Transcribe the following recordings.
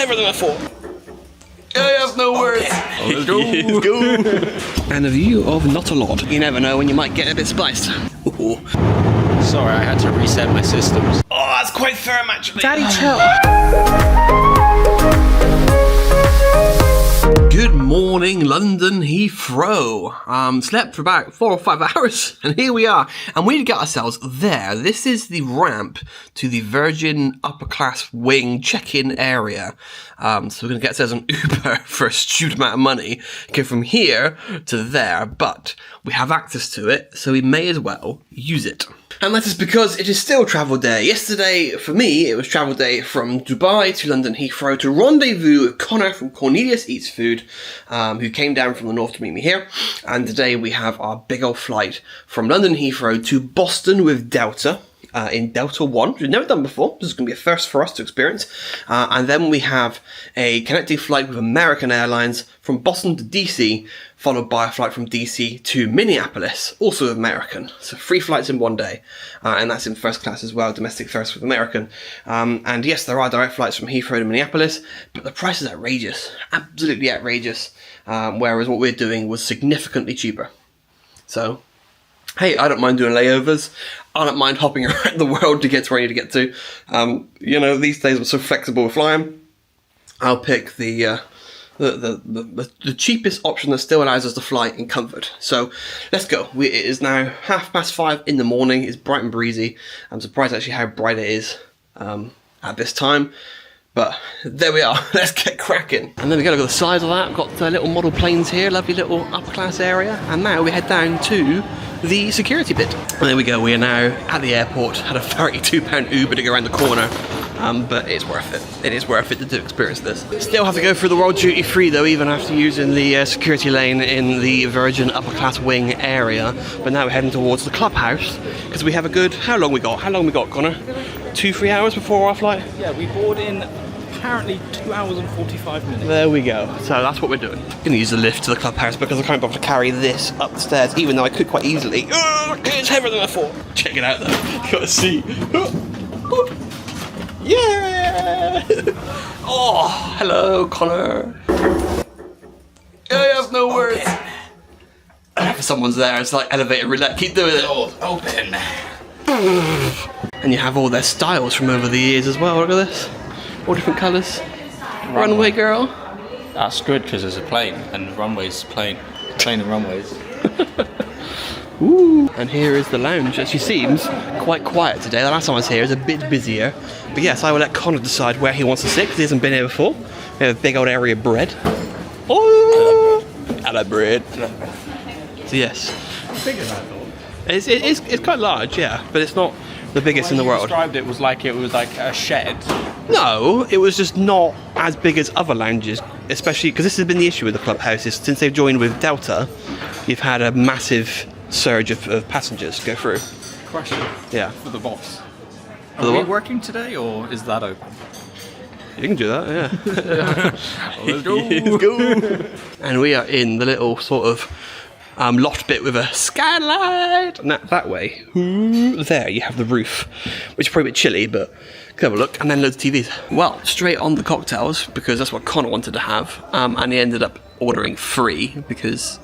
heavier than I thought. I have no words. Let's go. And a view of not a lot. You never know when you might get a bit spiced. Sorry, I had to reset my systems. Oh, that's quite firm actually. Daddy, chill. Good morning, London Heathrow. Slept for about 4 or 5 hours, and here we are. And we need to get ourselves there. This is the ramp to the Virgin upper class wing check-in area. So we're going to get ourselves an Uber for a stupid amount of money, go from here to there. But we have access to it, so we may as well use it. And that is because it is still travel day. Yesterday, for me, it was travel day from Dubai to London Heathrow to rendezvous with Connor from Cornelius Eats Food, who came down from the north to meet me here. And today we have our big old flight from London Heathrow to Boston with Delta. In Delta One, which we've never done before. This is going to be a first for us to experience. And then we have a connecting flight with American Airlines from Boston to DC, followed by a flight from DC to Minneapolis, also with American. So 3 flights in one day, and that's in first class as well, domestic first with American. And yes, there are direct flights from Heathrow to Minneapolis, but the price is outrageous, absolutely outrageous. Whereas what we're doing was significantly cheaper. So, hey, I don't mind doing layovers. I don't mind hopping around the world to get to where I need to get to. You know, these days I'm so flexible with flying. I'll pick the cheapest option that still allows us to fly in comfort. So let's go. It is now 5:30 in the morning. It's bright and breezy. I'm surprised actually how bright it is at this time. But there we are. Let's get cracking. And then we got to go to the side of that. We've got little model planes here, lovely little upper class area. And now we head down to the security bit. And there we go. We are now at the airport. Had a £32 Uber to go around the corner. But it's worth it. It is worth it to experience this. Still have to go through the World Duty Free though, even after using the security lane in the Virgin upper class wing area. But now we're heading towards the clubhouse because we have a good. How long we got, Connor? 2-3 hours before our flight? Yeah, we board in apparently 2 hours and 45 minutes. There we go. So that's what we're doing. I'm going to use the lift to the clubhouse because I can't bother to carry this up the stairs, even though I could quite easily. Oh, it's heavier than I thought. Check it out though. You got to see. Yeah! Oh, hello, Connor. I have no words. If someone's there, it's like elevator roulette. Keep doing it. Doors open. And you have all their styles from over the years as well. Look at this. All different colours. Runway girl. That's good because there's a plane and runways plane and runways. Ooh. And here is the lounge. Actually seems quite quiet today. The last time I was here was a bit busier. But yes, I will let Connor decide where he wants to sit because he hasn't been here before. We have a big old area of bread. Oh! Hello, bread. So yes. Bigger than I thought. It's quite large, yeah, but it's not the biggest in the world. Described it was like a shed. No, it was just not as big as other lounges, especially because this has been the issue with the clubhouses. Since they've joined with Delta, you've had a massive surge of passengers go through. Question. Yeah. For the boss. For the Are we what? working today or is that open? You can do that, yeah. Let's go. Let's go. And we are in the little sort of loft bit with a skylight. And that way, there you have the roof, which is probably a bit chilly, but have a look. And then loads of TVs. Well, straight on the cocktails, because that's what Connor wanted to have. And he ended up ordering 3 because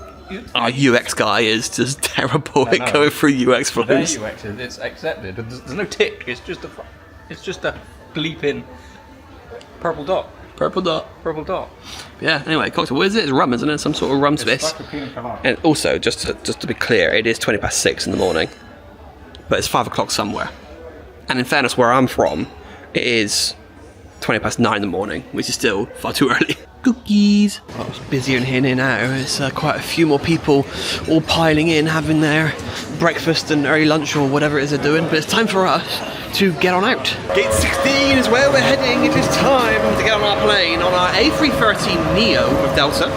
our UX guy is just terrible at going through UX flows. Their UX it's accepted. There's no tick. It's just a bleeping purple dot. Purple dot. Purple dot. Yeah, anyway, cocktail. What is it? It's rum, isn't it? Some sort of rum Swiss. Like a pina colada. And also, just to be clear, it is 6:20 in the morning. But it's 5 o'clock somewhere. And in fairness, where I'm from, it is 9:20 in the morning, which is still far too early. Cookies. Well, it's busier in here now. It's quite a few more people all piling in, having their breakfast and early lunch or whatever it is they're doing. But it's time for us to get on out. Gate 16 is where we're heading. It is time to get on our plane, on our A330neo with Delta.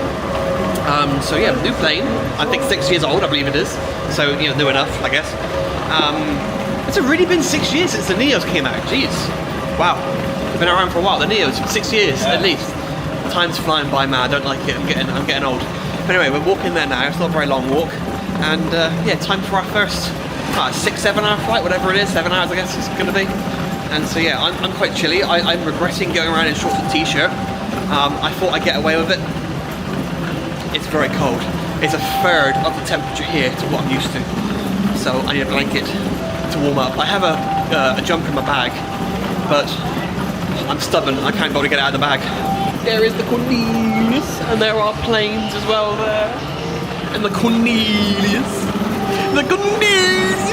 So yeah, new plane. I think 6 years old, I believe it is. So, you know, new enough, I guess. It's already been 6 years since the Neos came out. Jeez. Wow. They've been around for a while. The Neos, 6 years at least. Time's flying by, man. I don't like it. I'm getting old. But anyway, we're walking there now. It's not a very long walk. And yeah, time for our first 6-7 hour flight, whatever it is. 7 hours, I guess it's going to be. And so yeah, I'm quite chilly. I'm regretting going around in shorts and t-shirt. I thought I'd get away with it. It's very cold. It's a third of the temperature here to what I'm used to. So I need a blanket to warm up. I have a jumper in my bag, but I'm stubborn. I can't bother to get it out of the bag. There is the Cornelius, and there are planes as well there. And the Cornelius. The Cornelius.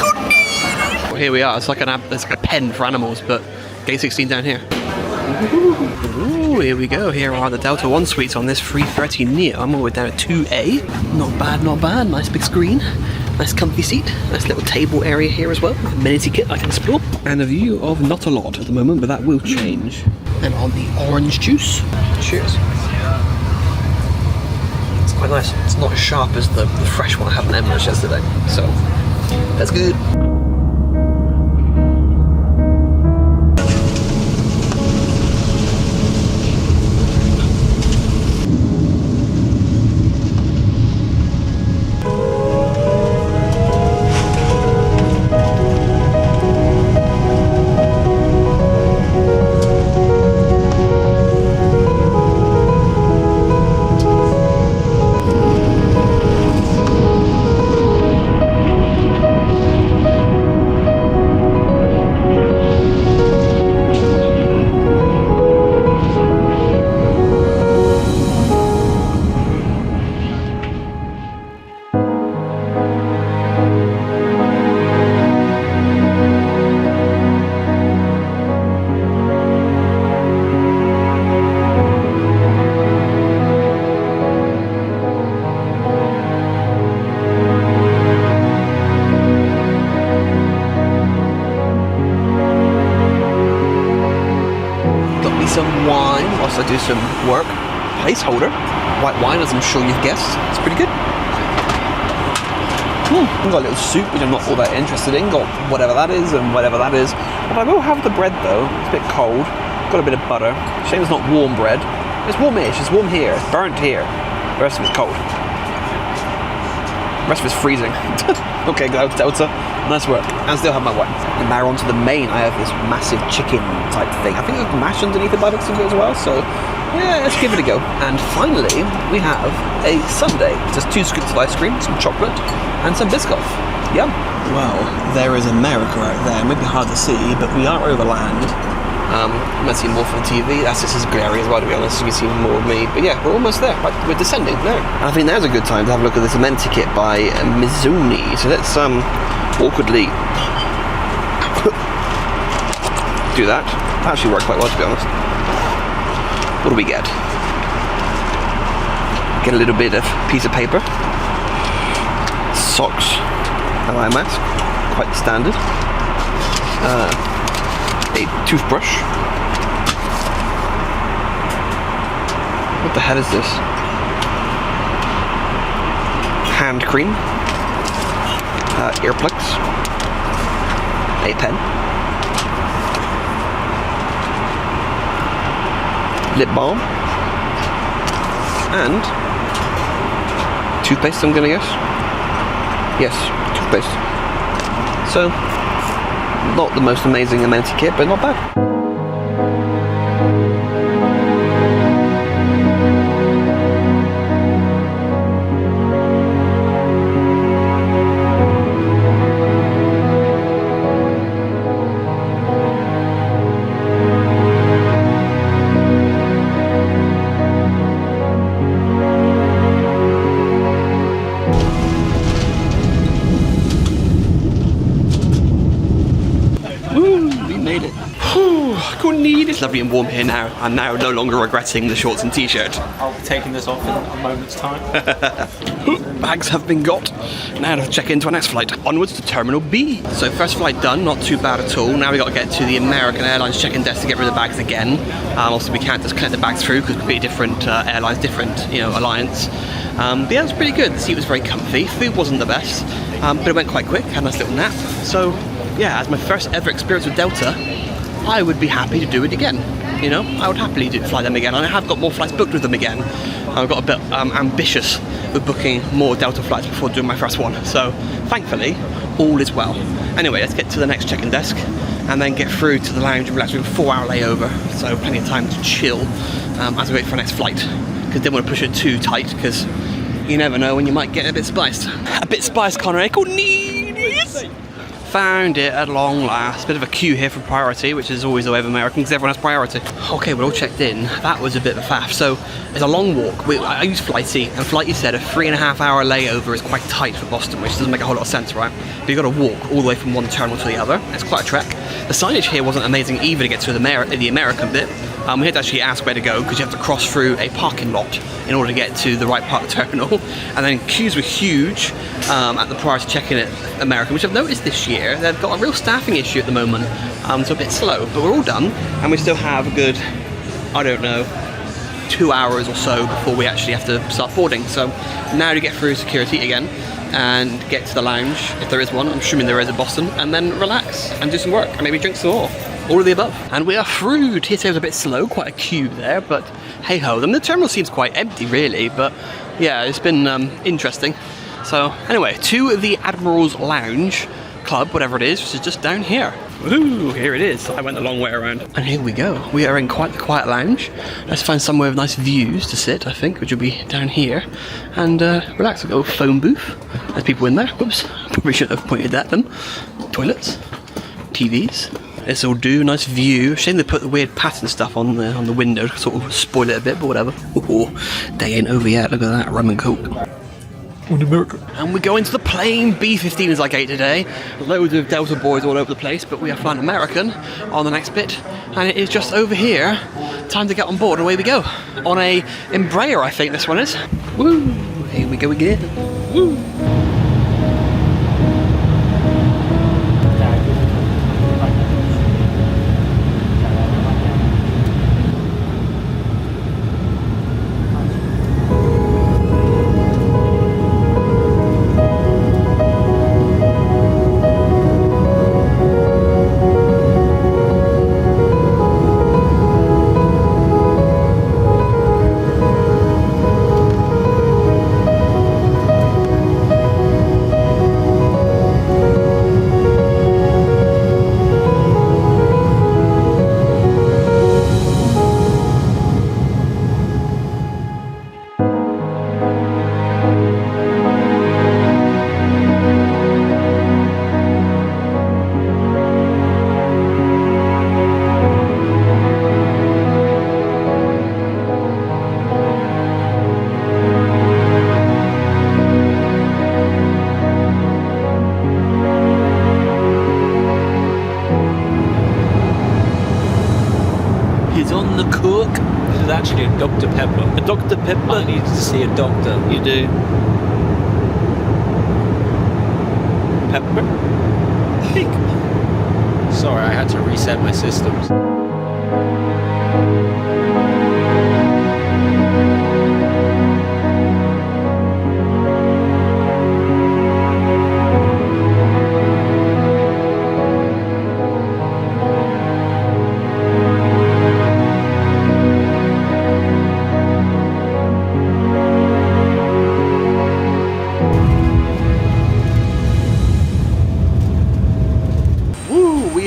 Cornelius. Well, here we are. It's like a pen for animals, but Gate 16 down here. Ooh, here we go. Here are the Delta One suites on this 330 Neo. I'm all the way down at 2A. Not bad, not bad. Nice big screen. Nice comfy seat. Nice little table area here as well. Amenity kit I can explore. And a view of not a lot at the moment, but that will change. And on the orange juice. Cheers. It's quite nice. It's not as sharp as the fresh one I had in Emirates yesterday. So, that's good. Some wine whilst I do some work. Placeholder. White wine, as I'm sure you've guessed. It's pretty good. I've got a little soup, which I'm not all that interested in. Got whatever that is and whatever that is. But I will have the bread though. It's a bit cold. Got a bit of butter. Shame it's not warm bread. It's warmish. It's warm here. It's burnt here. The rest of it's cold. The rest of it's freezing. Okay, Delta. Nice work. And still have my wine. And now onto the main, I have this massive chicken type thing. I think there's mash underneath the buttocks as well, so yeah, let's give it a go. And finally, we have a sundae. Just 2 scoops of ice cream, some chocolate, and some Biscoff. Yum. Well, there is America out there. It may be hard to see, but we are over land. You might see more from the TV. That's just as glary as well, to be honest. You can see more of me. But yeah, we're almost there. Like, we're descending now. And I think now's a good time to have a look at this amenity kit by Mizuni. So let's awkwardly do that. That actually worked quite well, to be honest. What do we get? Get a little bit of piece of paper. Socks. An eye mask. Quite standard. A toothbrush. What the hell is this? Hand cream. Earplugs. A pen. Lip balm. And toothpaste, I'm gonna guess. Yes, toothpaste. So, not the most amazing amenity kit, but not bad. It's lovely and warm here now. I'm now no longer regretting the shorts and t-shirt. I'll be taking this off in a moment's time. Bags have been got. Now to check into our next flight. Onwards to Terminal B. So first flight done, not too bad at all. Now we got to get to the American Airlines check-in desk to get rid of the bags again. Also we can't just collect the bags through because completely different airlines, different alliance. But yeah, it was pretty good. The seat was very comfy. Food wasn't the best, but it went quite quick. Had a nice little nap. So yeah, as my first ever experience with Delta, I would be happy to do it again. You know, I would happily fly them again, and I have got more flights booked with them again. I've got a bit ambitious with booking more Delta flights before doing my first one. So thankfully, all is well. Anyway, let's get to the next check-in desk and then get through to the lounge and relax with a 4-hour layover. So plenty of time to chill as we wait for our next flight. Because didn't want to push it too tight because you never know when you might get a bit spiced. A bit spiced, Connor. Cornelius! Found it at long last. Bit of a queue here for priority, which is always the way of American because everyone has priority. Okay, we're all checked in. That was a bit of a faff. So it's a long walk. I use Flighty, and Flighty said a 3.5-hour layover is quite tight for Boston, which doesn't make a whole lot of sense, right? But you've got to walk all the way from one terminal to the other. It's quite a trek. The signage here wasn't amazing either to get to the American bit. We had to actually ask where to go because you have to cross through a parking lot in order to get to the right part of the terminal. And then queues were huge at the prior to check-in at American, which I've noticed this year. They've got a real staffing issue at the moment, so a bit slow. But we're all done, and we still have a good, I don't know, 2 hours or so before we actually have to start boarding. So now to get through security again and get to the lounge, if there is one. I'm assuming there is in Boston, and then relax and do some work and maybe drink some more. All of the above. And we are through. TSA was a bit slow, quite a queue there, but hey ho. The terminal seems quite empty really, but yeah, it's been interesting. So anyway, to the Admirals Lounge Club, whatever it is, which is just down here. Ooh, here it is. I went the long way around. And here we go. We are in quite the quiet lounge. Let's find somewhere with nice views to sit, I think, which will be down here. And relax. We've got a phone booth. There's people in there. Whoops. Probably shouldn't have pointed at them. Toilets. TVs. This will do, nice view. Shame they put the weird pattern stuff on the window to sort of spoil it a bit, but whatever. Ooh, day ain't over yet. Look at that, rum and coke. On America. And we go into the plain B-15 as I ate today. Loads of Delta boys all over the place, but we are flying American on the next bit, and it is just over here. Time to get on board, and away we go. On a Embraer, I think this one is. Woo! Here we go again. Woo! Actually a Dr. Pepper. A Dr. Pepper? I need to see a doctor. You do. Pepper? Sorry, I had to reset my systems.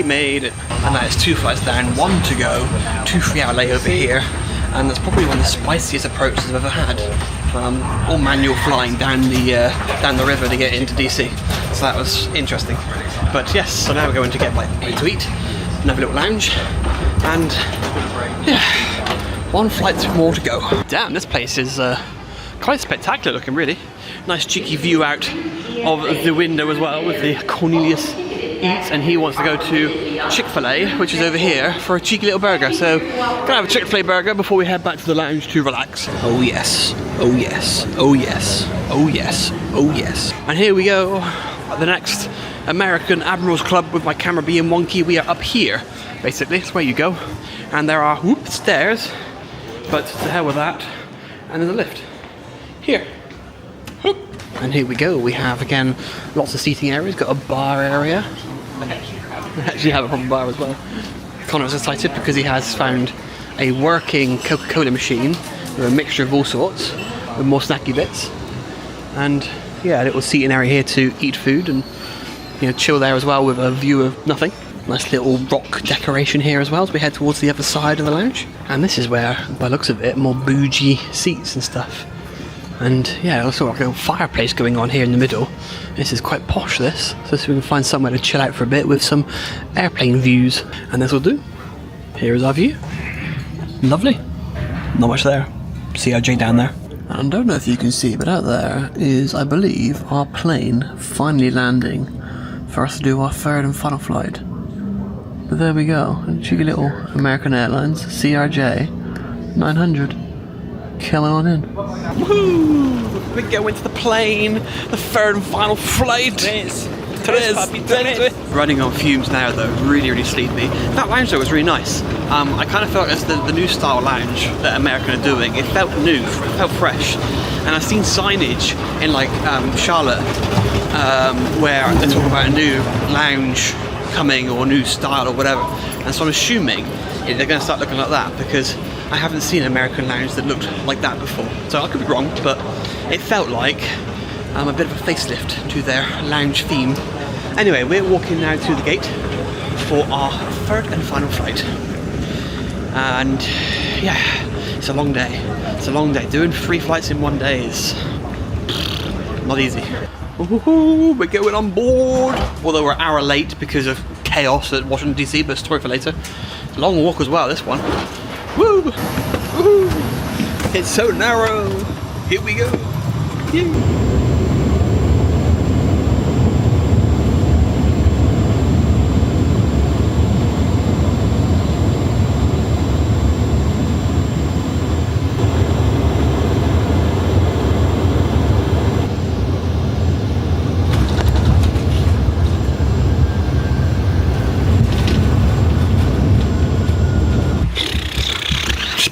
Made it, and that is 2 flights down, 1 to go, 2 3-hour layover here, and that's probably one of the spiciest approaches I've ever had. All manual flying down the river to get into DC, so that was interesting. But yes, so now we're going to get to eat, another little lounge, and yeah, 1 flight more to go. Damn, this place is quite spectacular looking, really. Nice cheeky view out of the window as well with the Cornelius Eats, and he wants to go to Chick-fil-A, which is over here, for a cheeky little burger. So gonna have a Chick-fil-A burger before we head back to the lounge to relax. Oh yes, oh yes, oh yes, oh yes, oh yes. And here we go, the next American Admirals Club with my camera being wonky. We are up here, basically, that's where you go. And there are stairs, but to hell with that. And there's a lift here. And here we go, we have again lots of seating areas, got a bar area. We actually have a proper bar as well. Connor was excited because he has found a working Coca-Cola machine with a mixture of all sorts, with more snacky bits. and yeah, a little seating area here to eat food and, you know, chill there as well with a view of nothing. Nice little rock decoration here as well as we head towards the other side of the lounge. And this is where, by the looks of it, more bougie seats and stuff. And yeah, also like a little fireplace going on here in the middle. This is quite posh, this. So we can find somewhere to chill out for a bit with some airplane views. And this will do. Here is our view. Lovely. Not much there. CRJ down there. And I don't know if you can see, but out there is, I believe, our plane finally landing for us to do our third and final flight. But there we go, a cheeky little American Airlines CRJ 900. Coming on in. Woohoo! We go into the plane, the third and final flight. Running on fumes now though, really sleepy. That lounge though was really nice. I kind of felt as the new style lounge that American are doing. It felt new, it felt fresh. And I've seen signage in like Charlotte where they're talking about a new lounge coming or new style or whatever, and so I'm assuming they're going to start looking like that because I haven't seen an American lounge that looked like that before. So I could be wrong, but it felt like a bit of a facelift to their lounge theme. Anyway, we're walking now to the gate for our third and final flight, and yeah, it's a long day. It's a long day. Doing 3 flights in 1 day is not easy. Ooh, we're going on board. Although we're an hour late because of chaos at Washington D.C, but story for later. Long walk as well, this one. Woo! Woo! It's so narrow. Here we go. Yay.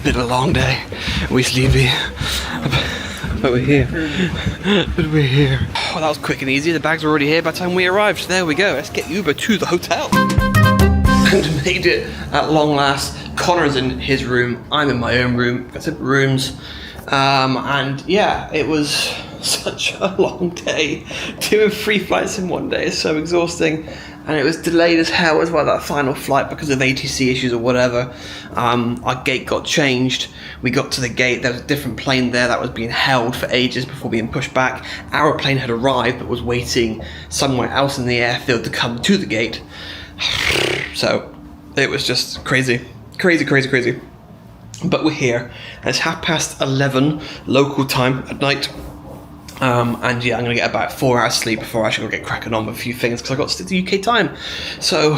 Been a long day. We sleepy. But we're here. But we're here. Oh, that was quick and easy. The bags were already here by the time we arrived. There we go. Let's get Uber to the hotel. And made it at long last. Connor's in his room. I'm in my own room. Got separate rooms. And yeah, it was such a long day. Doing 3 flights in 1 day is so exhausting. And it was delayed as hell as well, that final flight, because of ATC issues or whatever. Our gate got changed. We got to the gate, there was a different plane there that was being held for ages before being pushed back. Our plane had arrived but was waiting somewhere else in the airfield to come to the gate. So it was just crazy. Crazy. But we're here. It's 11:30 local time at night. And yeah, I'm going to get about 4 hours sleep before I actually get cracking on with a few things because I've got to stick to UK time. So,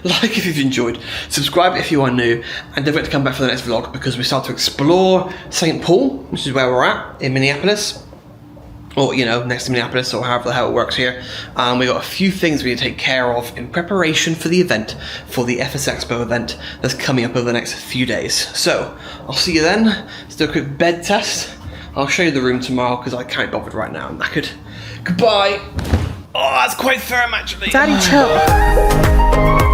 like if you've enjoyed, subscribe if you are new, and don't forget to come back for the next vlog because we start to explore St. Paul, which is where we're at, in Minneapolis. Or, you know, next to Minneapolis, or however the hell it works here. We got a few things we need to take care of in preparation for the event, for the FSExpo event that's coming up over the next few days. So, I'll see you then. Let's do a quick bed test. I'll show you the room tomorrow because I can't be bothered right now. I'm knackered. Goodbye. Oh, that's quite firm actually. Daddy, chill.